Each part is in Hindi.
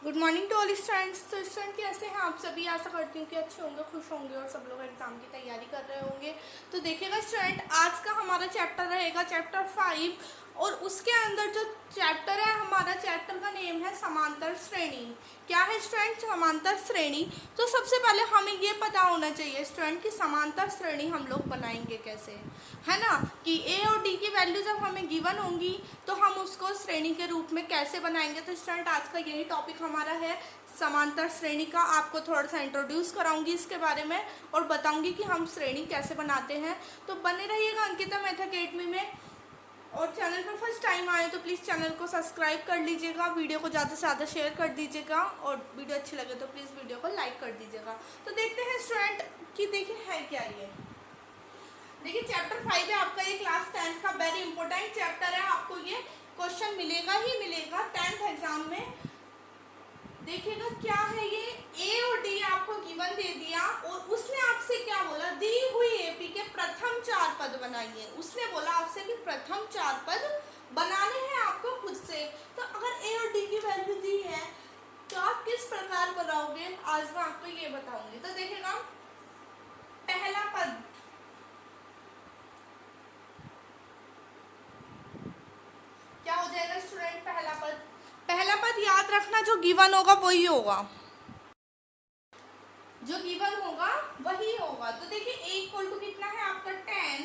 Good morning to all students. तो स्टूडेंट कैसे हैं आप सभी? आशा करती हूँ कि अच्छे होंगे, खुश होंगे और सब लोग एग्जाम की तैयारी कर रहे होंगे। तो देखिएगा स्टूडेंट, आज का हमारा चैप्टर रहेगा चैप्टर 5 और उसके अंदर जो चैप्टर है, हमारा चैप्टर का नेम है समांतर श्रेणी। क्या है स्टूडेंट? समांतर श्रेणी। तो सबसे पहले हमें ये पता होना चाहिए स्टूडेंट कि समांतर श्रेणी हम लोग बनाएंगे कैसे, है ना। कि ए और डी की वैल्यू जब हमें गिवन होंगी तो हम उसको श्रेणी के रूप में कैसे बनाएंगे। तो स्टूडेंट आज का यही टॉपिक हमारा है समांतर श्रेणी का। आपको थोड़ा सा इंट्रोड्यूस कराऊंगी इसके बारे में और बताऊंगी कि हम श्रेणी कैसे बनाते हैं। तो बने रहिएगा अंकिता मैथ अकेडमी में। और चैनल पर फर्स्ट टाइम आए तो प्लीज़ चैनल को सब्सक्राइब कर लीजिएगा, वीडियो को ज़्यादा से ज़्यादा शेयर कर दीजिएगा और वीडियो अच्छी लगे तो प्लीज़ वीडियो को लाइक कर दीजिएगा। तो देखते हैं स्टूडेंट कि देखिए है क्या ये। देखिए चैप्टर 5 है आपका, ये क्लास 10th का वेरी इंपॉर्टेंट चैप्टर है। आपको ये क्वेश्चन मिलेगा ही मिलेगा 10th एग्जाम में। देखिएगा क्या है ये, ए और डी आपको गिवन दे दिया और उसने आपसे क्या बोला, दी हुई एपी के प्रथम 4 पद बनाइए। उसने बोला आपसे कि प्रथम 4 पद बनाने हैं आपको खुद से। तो अगर ए और डी की वैल्यू दी है तो आप किस प्रकार बनाओगे, आज मैं आपको ये बताऊंगी। तो देखिएगा पहला पद, क्या हो जाएगा स्टूडेंट? पहला पद याद रखना, जो गिवन होगा वही होगा, जो गिवन होगा वही होगा। तो देखिए a इक्वल टू कितना है आपका 10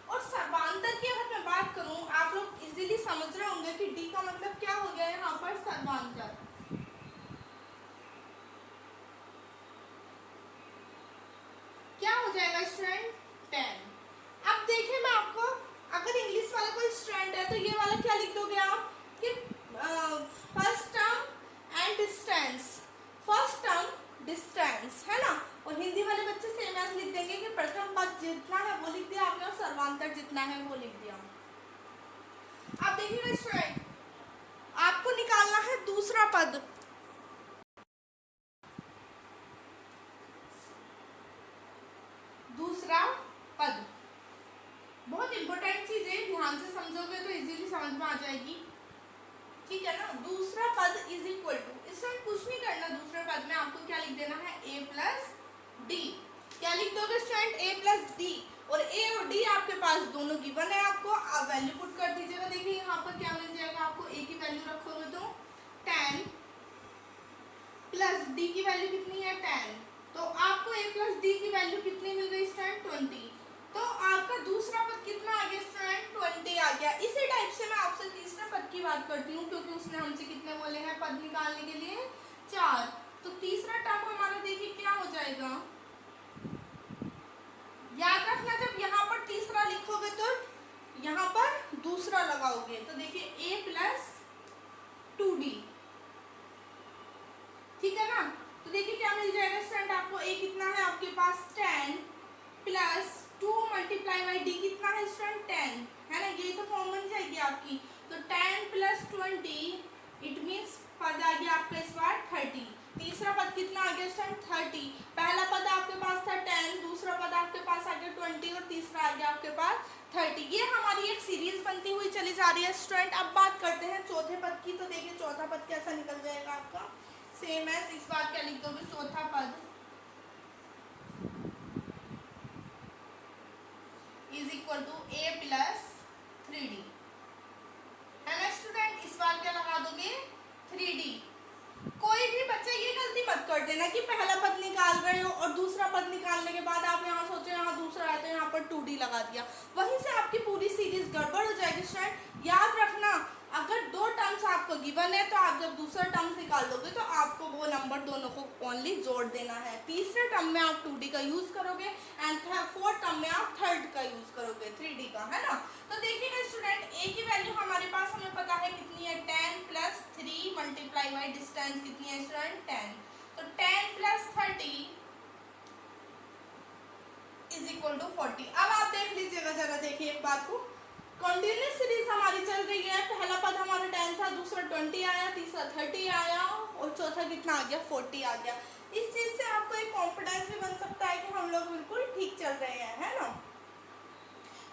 और सर्वांतर की अगर मैं बात करूं, आप लोग इजीली समझ रहे होंगे कि d का मतलब क्या हो गया यहाँ पर, सर्वांतर। क्या हो जाएगा स्टूडेंट? 10। अब देखिए मैं आपको, अगर इंग्लिश वाला कोई स्टूडेंट है तो ये वाला क्या लिख दोगे आप कि first term and distance, first term distance, है ना। और हिंदी वाले बच्चे सेम ऐसे लिख देंगे कि प्रथम पद जितना है वो लिख दिया आपने और सर्वांतर जितना है वो लिख दिया। अब देखिएगा स्टूडेंट, आपको निकालना है दूसरा पद। दूसरा पद बहुत इंपॉर्टेंट चीज है, ध्यान से समझोगे तो इजीली समझ में आ जाएगी, ठीक है ना। दूसरा पद इज इक्वल टू, इसमें कुछ नहीं करना, दूसरे पद में आपको क्या लिख देना है, a प्लस डी। क्या लिख दोगे स्टूडेंट? a plus D. और a और d आपके पास दोनों गिवन है आपको, आप वैल्यू पुट कर दीजिएगा। देखिए यहाँ पर क्या मिल जाएगा आपको, a की वैल्यू रखोगे तो 10 प्लस d की वैल्यू कितनी है 10, तो आपको a प्लस डी की वैल्यू कितनी मिल गई स्टूडेंट? 20। तो आपका दूसरा पद कितना आ गया स्टूडेंट? 20 आ गया। इसी टाइप से मैं आपसे तीसरे पद की बात करती हूँ, क्योंकि उसने हमसे कितने बोले हैं पद निकालने के लिए? 4। तो तीसरा टर्म हमारा देखिए क्या हो जाएगा, याद रखना जब यहाँ पर तीसरा लिखोगे तो यहाँ पर दूसरा लगाओगे। तो देखिए a प्लस 2d, ठीक है ना। तो देखिए क्या मिल जाएगा स्टूडेंट आपको, a कितना है आपके पास 10 प्लस 2 मल्टीप्लाई बाई डी कितना है स्टूडेंट? 10, है ना। ये तो फॉर्म बन जाएगी आपकी। तो 10 प्लस 20 इट मीन्स पद आ गया आपका इस बार 30। तीसरा पद कितना आ गया स्टूडेंट? 30। पहला पद आपके पास था 10, दूसरा पद आपके पास आ गया 20 और तीसरा आ गया आपके पास 30। ये हमारी एक सीरीज बनती हुई चली जा रही है स्टूडेंट। अब बात करते हैं चौथे पद की। तो देखिए चौथा पद कैसा निकल जाएगा आपका, सेम है। इस बार क्या लिख दोगे, चौथा पद is equal to a plus 3d, है ना स्टूडेंट। इस बार क्या लगा दोगे? 3d। कोई भी बच्चा ये गलती मत कर देना कि पहला पद निकाल रहे हो और दूसरा पद निकालने के बाद आप यहाँ सोचो यहाँ दूसरा है तो यहाँ पर 2d लगा दिया, वहीं से आपकी पूरी सीरीज गड़बड़ हो जाएगी स्टूडेंट। याद रखना, अगर दो टर्म्स आपको गिवन है तो आप जब दूसरा टर्म निकाल दोगे तो आपको वो नंबर दोनों को ओनली जोड़ देना है। तीसरे टर्म में आप 2d का यूज करोगे एंड फोर्थ टर्म में आप थर्ड का यूज करोगे 3d का, है ना। तो देखिएगा स्टूडेंट, a की वैल्यू हमारे पास हमें पता है कितनी है, 10 प्लस 3 मल्टीप्लाई बाई डिस्टेंस कितनी है स्टूडेंट? 10। तो 10 प्लस 30 इज इक्वल टू 40। अब आप देख लीजिएगा जरा, देखिए एक बात को, कंटिन्यूस सीरीज हमारी चल रही है। पहला पद हमारा 10 था, दूसरा 20 आया, तीसरा 30 आया और चौथा कितना आ गया? 40 आ गया। इस चीज से आपको एक कॉन्फिडेंस भी बन सकता है कि हम लोग बिल्कुल ठीक चल रहे हैं, है ना।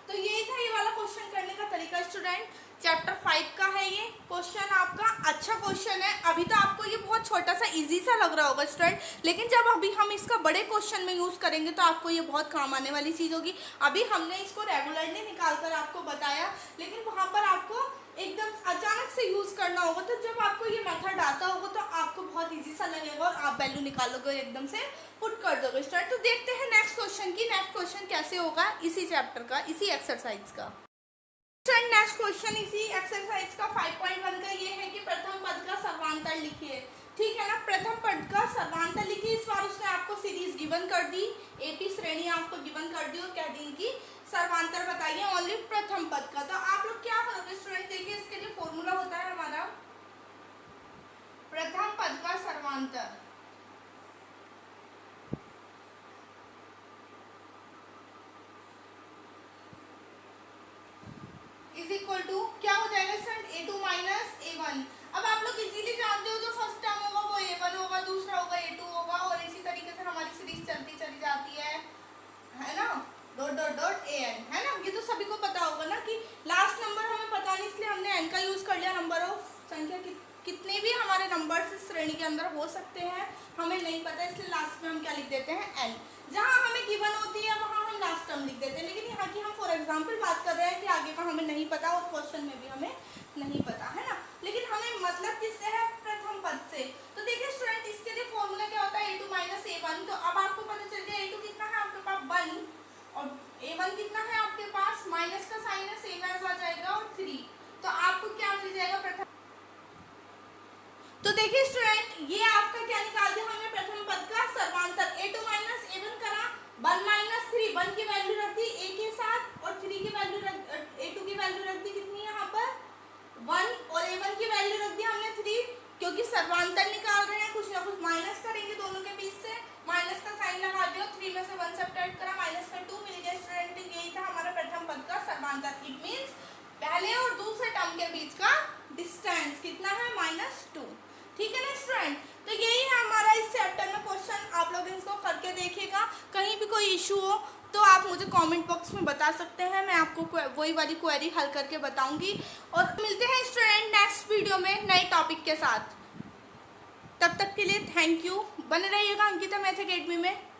तो यही था ये वाला क्वेश्चन करने का तरीका स्टूडेंट। चैप्टर 5 का है ये क्वेश्चन आपका। अच्छा क्वेश्चन है। अभी तो आपको ये बहुत छोटा सा इजी सा लग रहा होगा स्टूडेंट, लेकिन जब अभी हम इसका बड़े क्वेश्चन में यूज़ करेंगे तो आपको ये बहुत काम आने वाली चीज़ होगी। अभी हमने इसको रेगुलरली निकाल कर आपको बताया, लेकिन वहाँ पर आपको एकदम अचानक से यूज़ करना होगा। तो जब आपको ये मेथड आता होगा तो आपको बहुत ईजी सा लगेगा और आप वैल्यू निकालोगे और एकदम से पुट कर दोगे स्टूडेंट। तो देखते हैं नेक्स्ट क्वेश्चन की। नेक्स्ट क्वेश्चन कैसे होगा इसी चैप्टर का, इसी एक्सरसाइज का। नेक्स्ट क्वेश्चन इसी एक्सरसाइज का 5.1 का ये है कि प्रथम पद का सर्वांतर लिखिए। ठीक है ना, प्रथम पद का सर्वांतर लिखिए। इस बार उसने आपको सीरीज गिवन कर दी, एपी श्रेणी आपको गिवन कर दी और कह दी कि सर्वांतर बताइए ओनली प्रथम पद का। तो आप लोग क्या करोगे स्टूडेंट, देखिए इसके लिए फॉर्मूला होता है हमारा प्रथम पद का सर्वांतर इज इक्वल टू क्या हो जाएगा स्टूडेंट, a2 माइनस a1। अब आप लोग इजीली जानते हो जो फर्स्ट टर्म होगा वो a1 होगा, दूसरा होगा a2 होगा, और इसी तरीके से हमारी सीरीज चलती चली जाती है ना, डॉट डॉट डॉट an, है ना। ये तो सभी को पता होगा ना कि लास्ट नंबर हमें पता नहीं इसलिए हमने n का यूज कर लिया। नंबर ऑफ संख्या कितने भी हमारे नंबर इस श्रेणी के अंदर हो सकते हैं हमें नहीं पता, इसलिए लास्ट में हम क्या लिख देते हैं n। जहाँ हमें गिवन होती है वहाँ हम लास्ट टर्म लिख देते हैं, लेकिन यहाँ की हम फॉर एग्जांपल बात कर रहे हैं कि आगे का हमें नहीं पता और क्वेश्चन में भी हमें नहीं पता, है ना। लेकिन हमें मतलब किससे है, प्रथम पद से। तो देखिए स्टूडेंट इसके लिए फॉर्मूला क्या होता है, a2 माइनस a1। तो अब आपको पता चल गया a2 कितना है आपके पास 1 और a1 कितना है आपके पास, माइनस का साइन है, सेम एज आ जाएगा और 3। तो आपको क्या मिल जाएगा प्रथम। तो देखिए स्टूडेंट ये आपका क्या निकाल दिया हमने, प्रथम पद का सर्वांतर। a2 माइनस a1 करा, 1 माइनस 3, 1 की वैल्यू रख दी a के साथ और 3 की वैल्यू a2 की वैल्यू रख दी कितनी यहाँ पर 1, और a1 की वैल्यू रख दी हमने 3, क्योंकि सर्वांतर निकाल रहे हैं कुछ ना कुछ माइनस करेंगे दोनों के बीच से, माइनस का साइन लगा दिया, 3 में से 1 सब्ट्रैक्ट करा, माइनस का 2 मिल गया स्टूडेंट। यही था हमारा प्रथम पद का सर्वांतर। इट मीन्स पहले और दूसरे टर्म के बीच का डिस्टेंस कितना है, -2। ठीक है ना स्टूडेंट। तो यही है हमारा इस चैप्टर में क्वेश्चन। आप लोग इसको करके देखिएगा, कहीं भी कोई इशू हो तो आप मुझे कमेंट बॉक्स में बता सकते हैं, मैं आपको वही वाली क्वेरी हल करके बताऊंगी। और मिलते हैं स्टूडेंट नेक्स्ट वीडियो में नए टॉपिक के साथ। तब तक के लिए थैंक यू, बने रहिएगा अंकिता मैथ अकेडमी में।